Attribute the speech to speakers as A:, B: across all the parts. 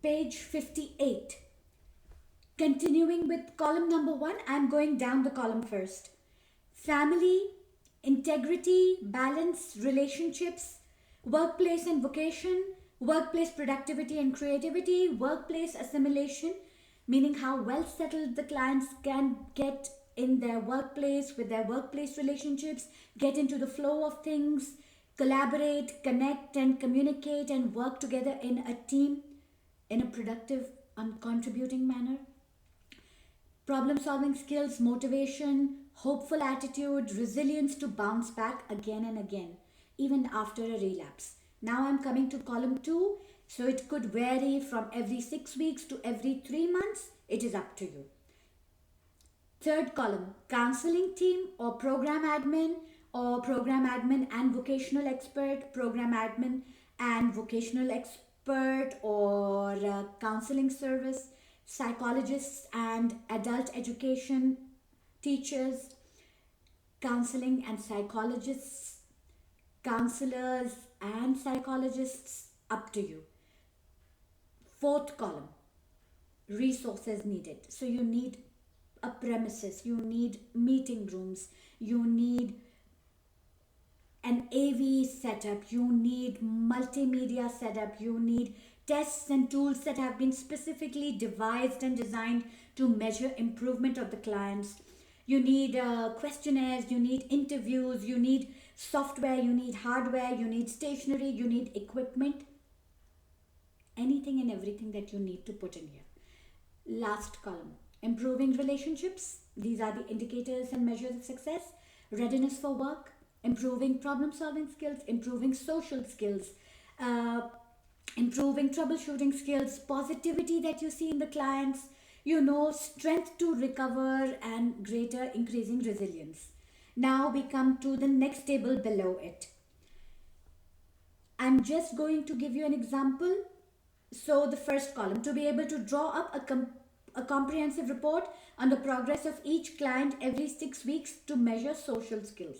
A: page 58. Continuing with column number 1, I'm going down the column first. Family, integrity, balance, relationships, workplace and vocation, workplace productivity and creativity, workplace assimilation, meaning how well settled the clients can get in their workplace, with their workplace relationships, get into the flow of things, collaborate, connect, and communicate and work together in a team in a productive and contributing manner. Problem solving skills, motivation, hopeful attitude, resilience to bounce back again and again, even after a relapse. Now I'm coming to column 2. So it could vary from every 6 weeks to every 3 months. It is up to you. Third column, counseling team or program admin and vocational expert, program admin and vocational expert or counseling service, psychologists and adult education teachers, counseling and psychologists, counselors and psychologists, up to you. Fourth column, resources needed. So you need a premises, you need meeting rooms, you need an AV setup, you need multimedia setup, you need tests and tools that have been specifically devised and designed to measure improvement of the clients. You need questionnaires, you need interviews, you need software, you need hardware, you need stationery, you need equipment. Anything and everything that you need to put in here. Last column, improving relationships. These are the indicators and measures of success. Readiness for work, improving problem solving skills, improving social skills, improving troubleshooting skills, positivity that you see in the clients, strength to recover and greater increasing resilience. Now we come to the next table below it. I'm just going to give you an example. So the first column, to be able to draw up a comprehensive report on the progress of each client every 6 weeks to measure social skills.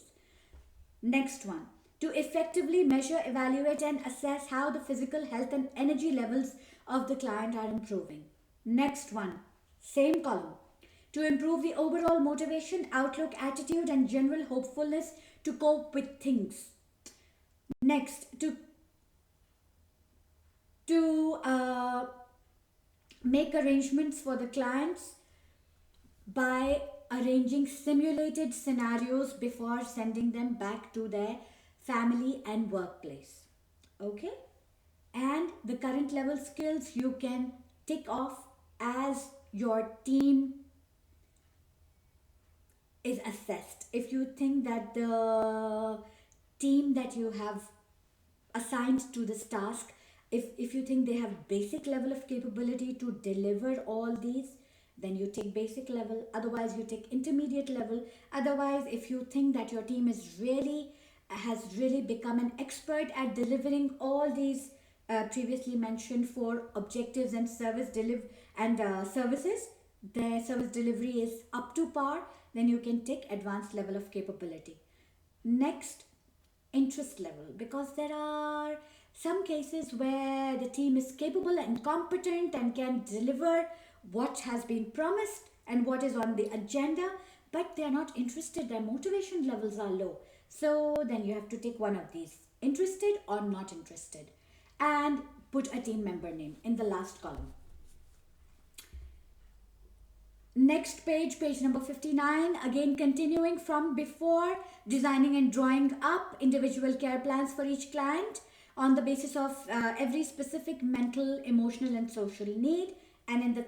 A: Next one, to effectively measure, evaluate and assess how the physical health and energy levels of the client are improving. Next one, same column, to improve the overall motivation, outlook, attitude and general hopefulness to cope with things. Next, to make arrangements for the clients by arranging simulated scenarios before sending them back to their family and workplace. Okay? And the current level skills you can tick off as your team is assessed. If you think that the team that you have assigned to this task, if you think they have basic level of capability to deliver all these, then you take basic level. Otherwise you take intermediate level. Otherwise, if you think that your team has really become an expert at delivering all these previously mentioned 4 objectives and services, their service delivery is up to par, then you can take advanced level of capability. Next, interest level, because there are some cases where the team is capable and competent and can deliver what has been promised and what is on the agenda, but they are not interested, their motivation levels are low. So then you have to take one of these, interested or not interested, and put a team member name in the last column. Next page, page number 59, again continuing from before, designing and drawing up individual care plans for each client on the basis of every specific mental, emotional and social need. And in the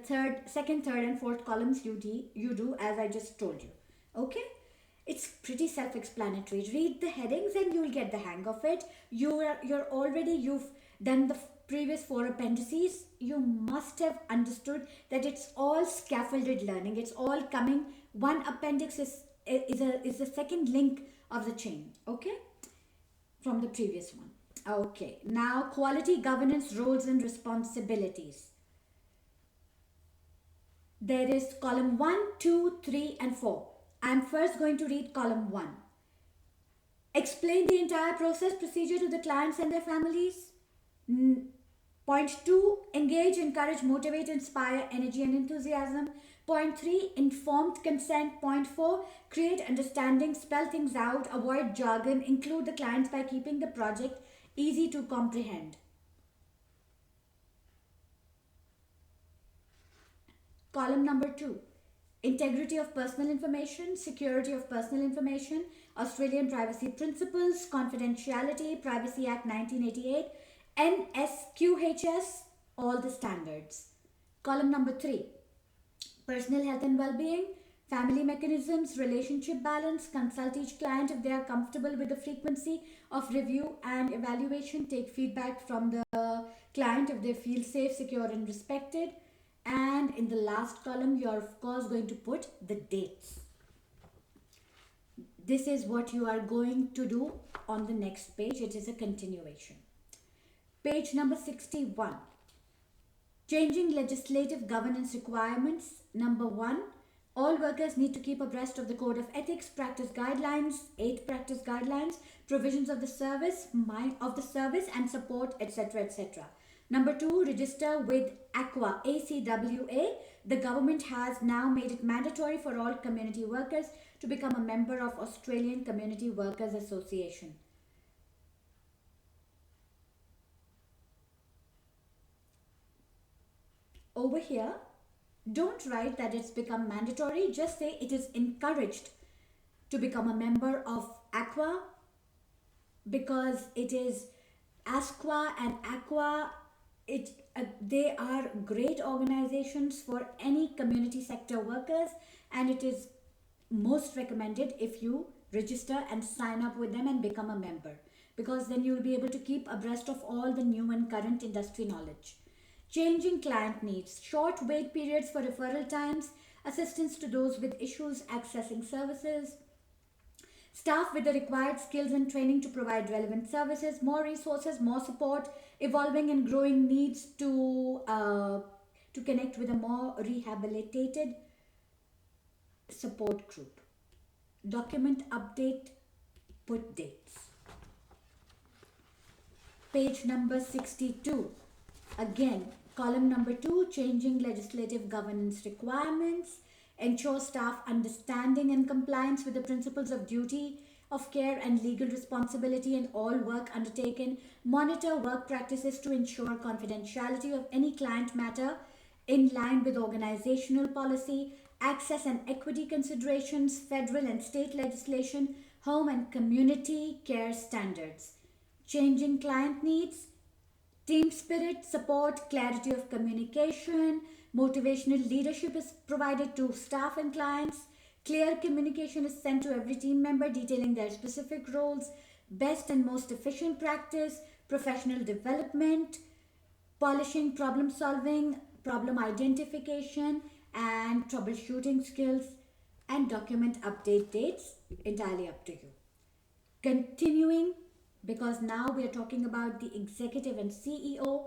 A: second, third and fourth columns you do as I just told you. Okay? It's pretty self-explanatory. Read the headings and you will get the hang of it. You've done the previous 4 appendices. You must have understood that it's all scaffolded learning. It's all coming. One appendix is the second link of the chain. Okay? From the previous one. Okay. Now, quality governance roles and responsibilities. There is column 1, 2, 3 and 4. I am first going to read column 1. Explain the entire process procedure to the clients and their families. Point 2, engage, encourage, motivate, inspire, energy and enthusiasm. Point 3, informed consent. Point 4, create understanding, spell things out, avoid jargon, include the clients by keeping the project easy to comprehend. Column number 2, integrity of personal information, security of personal information, Australian privacy principles, confidentiality, Privacy Act 1988, NSQHS, all the standards. Column number 3, personal health and well-being, family mechanisms, relationship balance, consult each client if they are comfortable with the frequency of review and evaluation, take feedback from the client if they feel safe, secure and respected. And in the last column, you're of course going to put the dates. This is what you are going to do on the next page. It is a continuation. Page number 61. Changing legislative governance requirements. Number 1. All workers need to keep abreast of the Code of Ethics, practice guidelines, 8 practice guidelines, provisions of the service, and support, etc., etc. Number 2, register with ACWA, ACWA. The government has now made it mandatory for all community workers to become a member of Australian Community Workers Association. Over here, don't write that it's become mandatory, just say it is encouraged to become a member of ACWA, because it is ASQA and ACWA. They are great organizations for any community sector workers, and it is most recommended if you register and sign up with them and become a member, because then you will be able to keep abreast of all the new and current industry knowledge. Changing client needs, short wait periods for referral times, assistance to those with issues accessing services, staff with the required skills and training to provide relevant services, more resources, more support, evolving and growing needs to connect with a more rehabilitated support group. Document update, put dates. Page number 62. Again, column number 2, changing legislative governance requirements. Ensure staff understanding and compliance with the principles of duty of care and legal responsibility in all work undertaken. Monitor work practices to ensure confidentiality of any client matter in line with organizational policy. Access and equity considerations, federal and state legislation, home and community care standards. Changing client needs, team spirit, support, clarity of communication, motivational leadership is provided to staff and clients. Clear communication is sent to every team member detailing their specific roles. Best and most efficient practice, professional development, polishing problem solving, problem identification and troubleshooting skills, and document update dates, entirely up to you. Continuing, because now we are talking about the executive and CEO,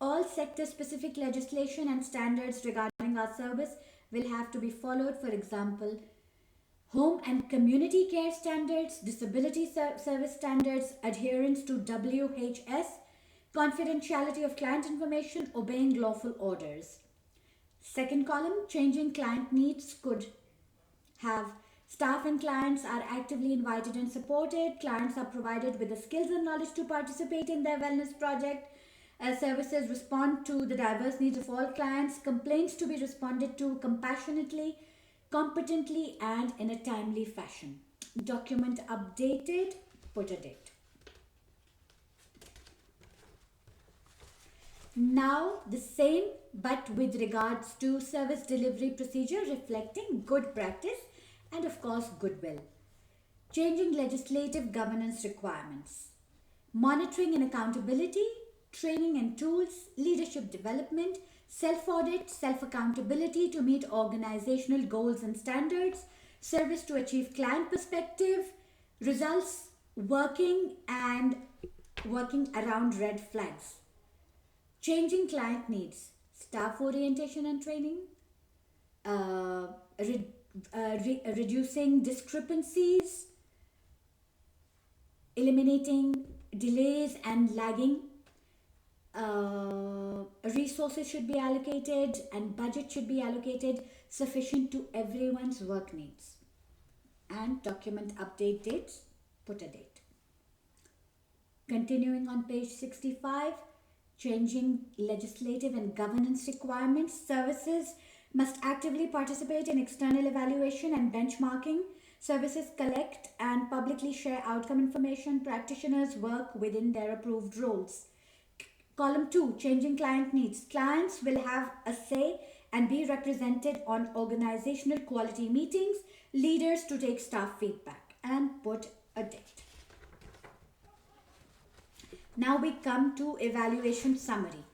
A: all sector specific legislation and standards regarding our service will have to be followed. For example, home and community care standards, disability service standards, adherence to WHS, confidentiality of client information, obeying lawful orders. Second column, changing client needs could have staff and clients are actively invited and supported. Clients are provided with the skills and knowledge to participate in their wellness project. Services respond to the diverse needs of all clients. Complaints to be responded to compassionately, competently, and in a timely fashion. Document updated, put a date. Now the same, but with regards to service delivery procedure reflecting good practice and of course goodwill. Changing legislative governance requirements. Monitoring and accountability, training and tools, leadership development, self-audit, self-accountability to meet organizational goals and standards, service to achieve client perspective, results, working around red flags. Changing client needs, staff orientation and training, reducing discrepancies, eliminating delays and lagging, resources should be allocated and budget should be allocated sufficient to everyone's work needs. And document update dates, put a date. Continuing on page 65, changing legislative and governance requirements. Services must actively participate in external evaluation and benchmarking. Services collect and publicly share outcome information. Practitioners work within their approved roles. Column 2, changing client needs. Clients will have a say and be represented on organizational quality meetings. Leaders to take staff feedback and put a date. Now we come to evaluation summary.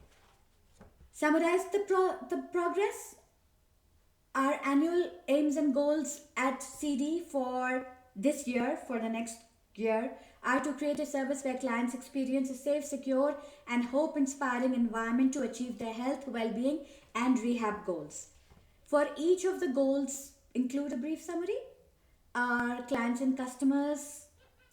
A: Summarize the progress. Our annual aims and goals at CD for this year, for the next year, are to create a service where clients experience a safe, secure, and hope-inspiring environment to achieve their health, well-being, and rehab goals. For each of the goals, include a brief summary. Our clients and customers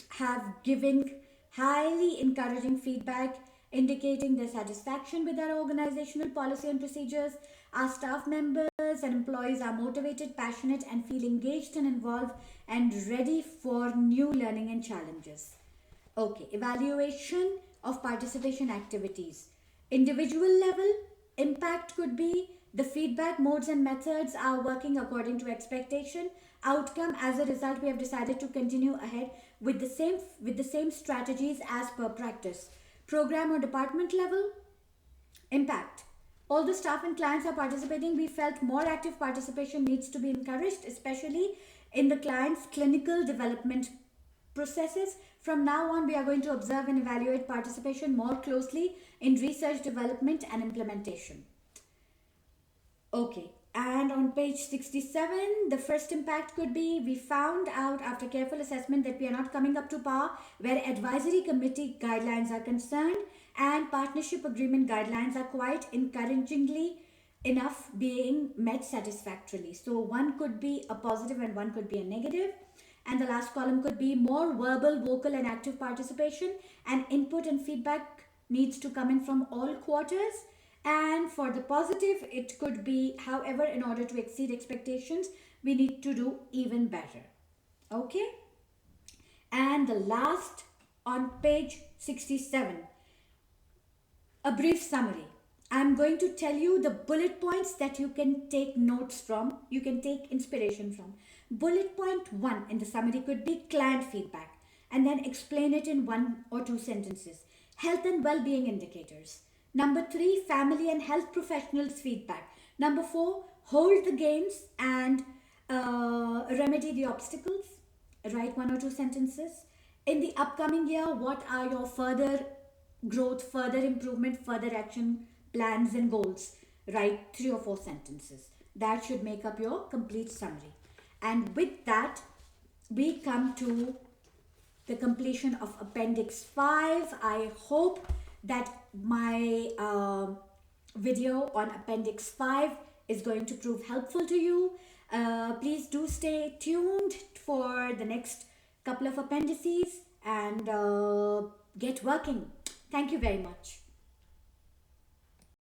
A: have given highly encouraging feedback indicating their satisfaction with our organizational policy and procedures. Our staff members and employees are motivated, passionate, and feel engaged and involved and ready for new learning and challenges. Okay, evaluation of participation activities. Individual level, impact could be the feedback modes and methods are working according to expectation. Outcome, as a result, we have decided to continue ahead with the same strategies as per practice. Program or department level, impact. All the staff and clients are participating. We felt more active participation needs to be encouraged, especially in the client's clinical development processes. From now on, we are going to observe and evaluate participation more closely in research, development, and implementation. Okay, and on page 67, the first impact could be, we found out after careful assessment that we are not coming up to par where advisory committee guidelines are concerned, and partnership agreement guidelines are quite encouragingly enough being met satisfactorily. So one could be a positive and one could be a negative. And the last column could be more verbal, vocal, and active participation, and input and feedback needs to come in from all quarters. And for the positive, it could be, however, in order to exceed expectations, we need to do even better. Okay? And the last on page 67, a brief summary. I'm going to tell you the bullet points that you can take notes from, you can take inspiration from. Bullet point 1 in the summary could be client feedback, and then explain it in 1 or 2 sentences. Health and well-being indicators. Number 3, family and health professionals feedback. Number 4, hold the gains and remedy the obstacles. Write 1 or 2 sentences. In the upcoming year, what are your further growth, further improvement, further action plans and goals? Write 3 or 4 sentences. That should make up your complete summary. And with that, we come to the completion of Appendix 5. I hope that my video on Appendix 5 is going to prove helpful to you. Please do stay tuned for the next couple of appendices and get working. Thank you very much.